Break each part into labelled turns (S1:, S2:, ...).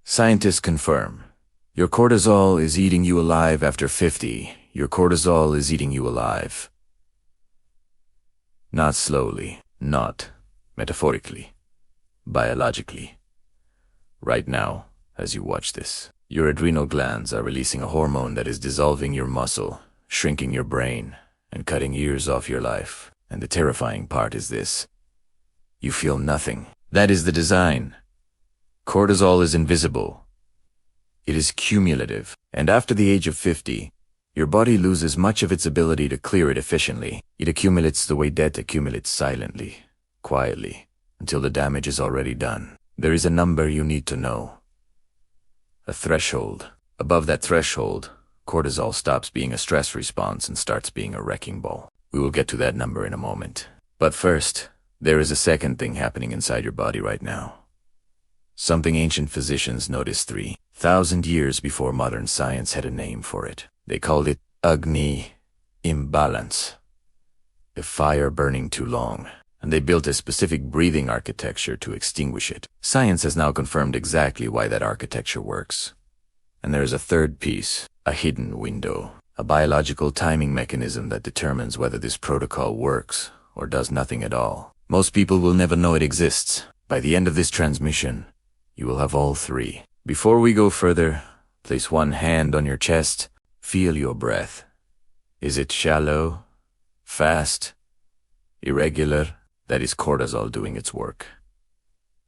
S1: Scientists confirm. Your cortisol is eating you alive after 50. Your cortisol is eating you alive. Not slowly, not metaphorically, biologically. Right now, as you watch this, your adrenal glands are releasing a hormone that is dissolving your muscle, shrinking your brain, and cutting years off your life. And the terrifying part is this. You feel nothing. That is the design. Cortisol is invisible. It is cumulative, and after the age of 50, your body loses much of its ability to clear it efficiently. It accumulates the way debt accumulates silently, quietly, until the damage is already done. There is a number you need to know. A threshold. Above that threshold, cortisol stops being a stress response and starts being a wrecking ball. We will get to that number in a moment. But first, there is a second thing happening inside your body right now. Something ancient physicians noticed 3,000 years before modern science had a name for it. They called it Agni imbalance. A fire burning too long, and they built a specific breathing architecture to extinguish it. Science has now confirmed exactly why that architecture works. And there is a third piece, a hidden window, a biological timing mechanism that determines whether this protocol works or does nothing at all. Most people will never know it exists. By the end of this transmission, you will have all three. Before we go further, place one hand on your chest. Feel your breath. Is it shallow, fast, irregular? That is cortisol doing its work.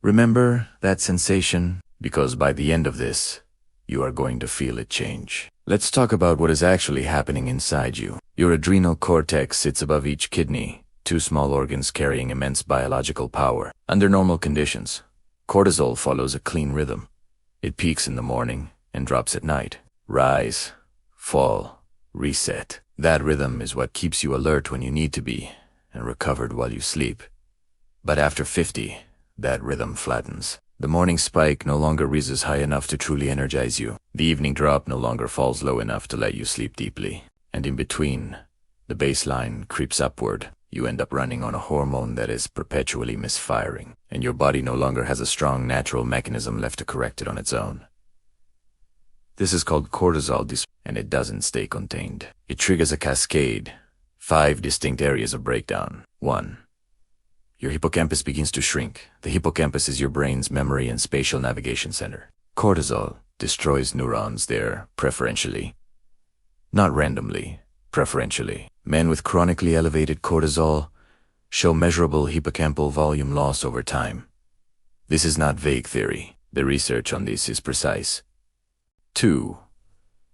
S1: Remember that sensation, because by the end of this, you are going to feel it change. Let's talk about what is actually happening inside you. Your adrenal cortex sits above each kidney, two small organs carrying immense biological power. Under normal conditions, cortisol follows a clean rhythm. It peaks in the morning and drops at night. Rise, fall, reset. That rhythm is what keeps you alert when you need to be and recovered while you sleep. But after 50, that rhythm flattens. The morning spike no longer rises high enough to truly energize you. The evening drop no longer falls low enough to let you sleep deeply. And in between, the baseline creeps upward. You end up running on a hormone that is perpetually misfiring, and your body no longer has a strong natural mechanism left to correct it on its own. This is called cortisol and it doesn't stay contained. It triggers a cascade, 5 distinct areas of breakdown. 1. Your hippocampus begins to shrink. The hippocampus is your brain's memory and spatial navigation center. Cortisol destroys neurons there preferentially. Not randomly, preferentially. Men with chronically elevated cortisol show measurable hippocampal volume loss over time. This is not vague theory. The research on this is precise. 2.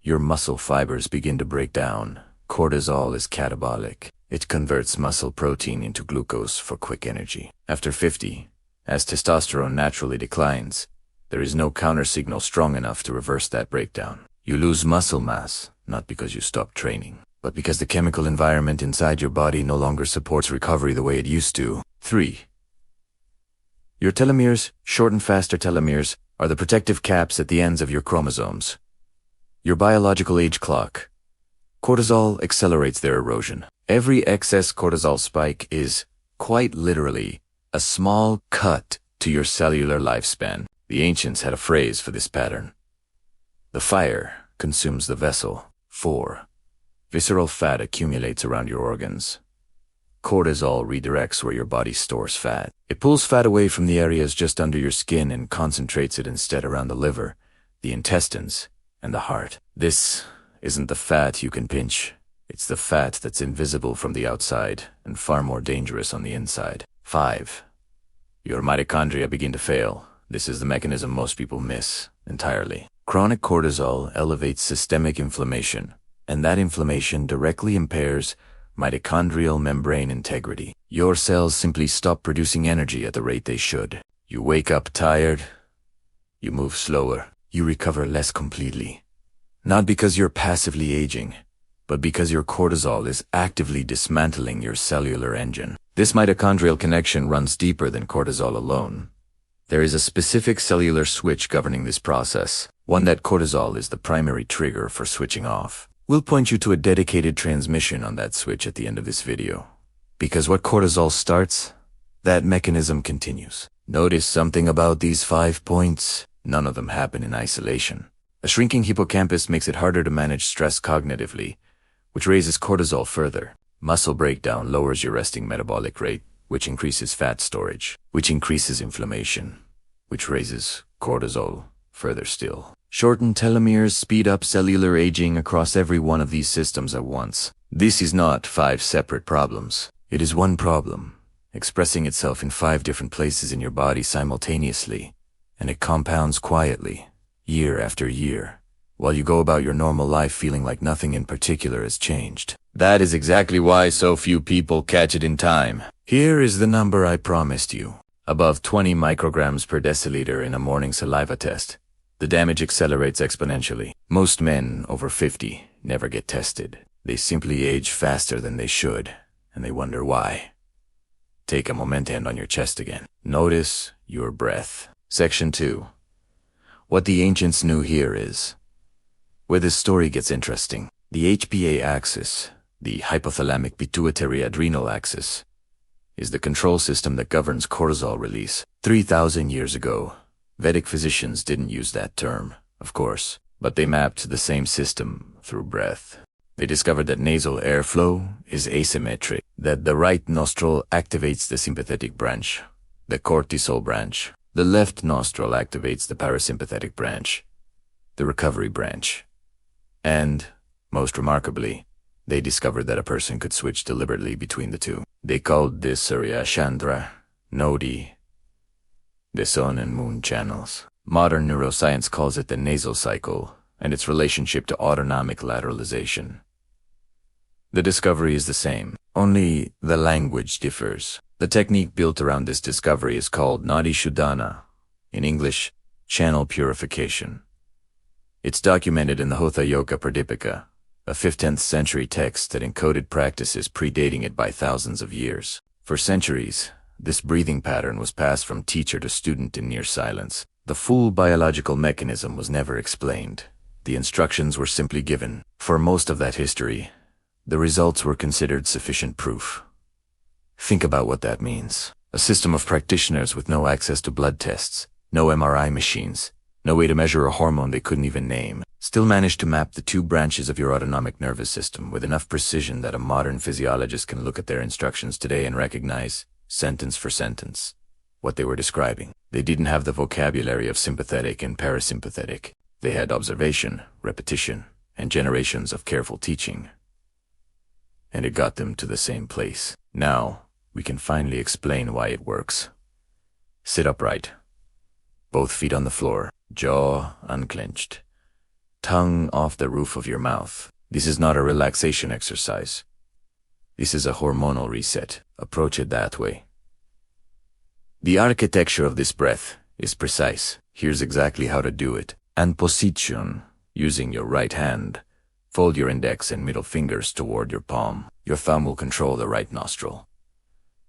S1: Your muscle fibers begin to break down. Cortisol is catabolic. It converts muscle protein into glucose for quick energy. After 50, as testosterone naturally declines, there is no countersignal strong enough to reverse that breakdown. You lose muscle mass, not because you stop training, but because the chemical environment inside your body no longer supports recovery the way it used to. 3. Your telomeres, short and faster telomeres, are the protective caps at the ends of your chromosomes. Your biological age clock. Cortisol accelerates their erosion. Every excess cortisol spike is, quite literally, a small cut to your cellular lifespan. The ancients had a phrase for this pattern. The fire consumes the vessel. 4. Visceral fat accumulates around your organs. Cortisol redirects where your body stores fat. It pulls fat away from the areas just under your skin and concentrates it instead around the liver, the intestines, and the heart. This isn't the fat you can pinch. It's the fat that's invisible from the outside and far more dangerous on the inside. 5. Your mitochondria begin to fail. This is the mechanism most people miss entirely. Chronic cortisol elevates systemic inflammation, and that inflammation directly impairs mitochondrial membrane integrity. Your cells simply stop producing energy at the rate they should. You wake up tired. You move slower. You recover less completely. Not because you're passively aging, but because your cortisol is actively dismantling your cellular engine. This mitochondrial connection runs deeper than cortisol alone. There is a specific cellular switch governing this process, one that cortisol is the primary trigger for switching off. We'll point you to a dedicated transmission on that switch at the end of this video. Because what cortisol starts, that mechanism continues. Notice something about these 5 points. None of them happen in isolation. A shrinking hippocampus makes it harder to manage stress cognitively, which raises cortisol further. Muscle breakdown lowers your resting metabolic rate, which increases fat storage, which increases inflammation, which raises cortisol further still. Shortened telomeres speed up cellular aging across every one of these systems at once. This is not 5 separate problems. It is one problem, expressing itself in 5 different places in your body simultaneously, and it compounds quietly, year after year, while you go about your normal life feeling like nothing in particular has changed. That is exactly why so few people catch it in time. Here is the number I promised you. Above 20 micrograms per deciliter in a morning saliva test. The damage accelerates exponentially. Most men over 50 never get tested. They simply age faster than they should, and they wonder why. Take a moment and on your chest again. Notice your breath. Section 2. What the ancients knew here is where this story gets interesting. The HPA axis, the hypothalamic pituitary adrenal axis, is the control system that governs cortisol release. 3,000 years ago, Vedic physicians didn't use that term, of course, but they mapped the same system through breath. They discovered that nasal airflow is asymmetric, that the right nostril activates the sympathetic branch, the cortisol branch. The left nostril activates the parasympathetic branch, the recovery branch. And, most remarkably, they discovered that a person could switch deliberately between the two. They called this Surya Chandra, Nodi, the sun and moon channels. Modern neuroscience calls it the nasal cycle and its relationship to autonomic lateralization. The discovery is the same, only the language differs. The technique built around this discovery is called Nadi Shuddhana, in English, channel purification. It's documented in the Hatha Yoga Pradipika, a 15th century text that encoded practices predating it by thousands of years. For centuries, this breathing pattern was passed from teacher to student in near silence. The full biological mechanism was never explained. The instructions were simply given. For most of that history, the results were considered sufficient proof. Think about what that means. A system of practitioners with no access to blood tests, no MRI machines, no way to measure a hormone they couldn't even name, still managed to map the 2 branches of your autonomic nervous system with enough precision that a modern physiologist can look at their instructions today and recognize, sentence for sentence, what they were describing. They didn't have the vocabulary of sympathetic and parasympathetic. They had observation, repetition, and generations of careful teaching. And it got them to the same place. Now, we can finally explain why it works. Sit upright. Both feet on the floor, jaw unclenched, tongue off the roof of your mouth. This is not a relaxation exercise. This is a hormonal reset. Approach it that way. The architecture of this breath is precise. Here's exactly how to do it. And position, using your right hand. Fold your index and middle fingers toward your palm. Your thumb will control the right nostril.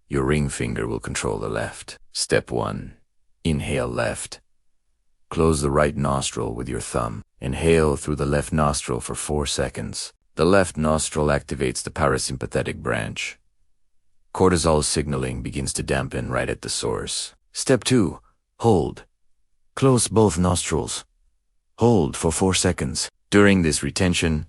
S1: Your ring finger will control the left. Step 1. Inhale left. Close the right nostril with your thumb. Inhale through the left nostril for 4 seconds. The left nostril activates the parasympathetic branch. Cortisol signaling begins to dampen right at the source. Step 2. Hold. Close both nostrils. Hold for 4 seconds. During this retention,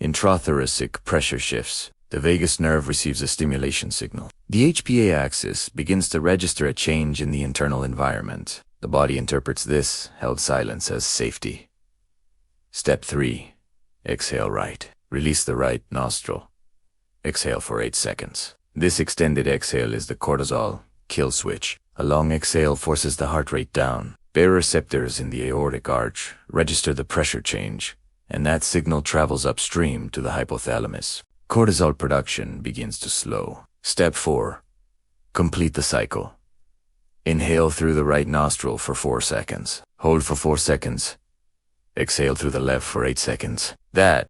S1: intrathoracic pressure shifts. The vagus nerve receives a stimulation signal. The HPA axis begins to register a change in the internal environment. The body interprets this held silence as safety. Step 3. Exhale right. Release the right nostril. Exhale for 8 seconds. This extended exhale is the cortisol kill switch. A long exhale forces the heart rate down. Baroreceptors in the aortic arch register the pressure change, and that signal travels upstream to the hypothalamus. Cortisol production begins to slow. Step 4. Complete the cycle. Inhale through the right nostril for 4 seconds. Hold for 4 seconds. Exhale through the left for 8 seconds. That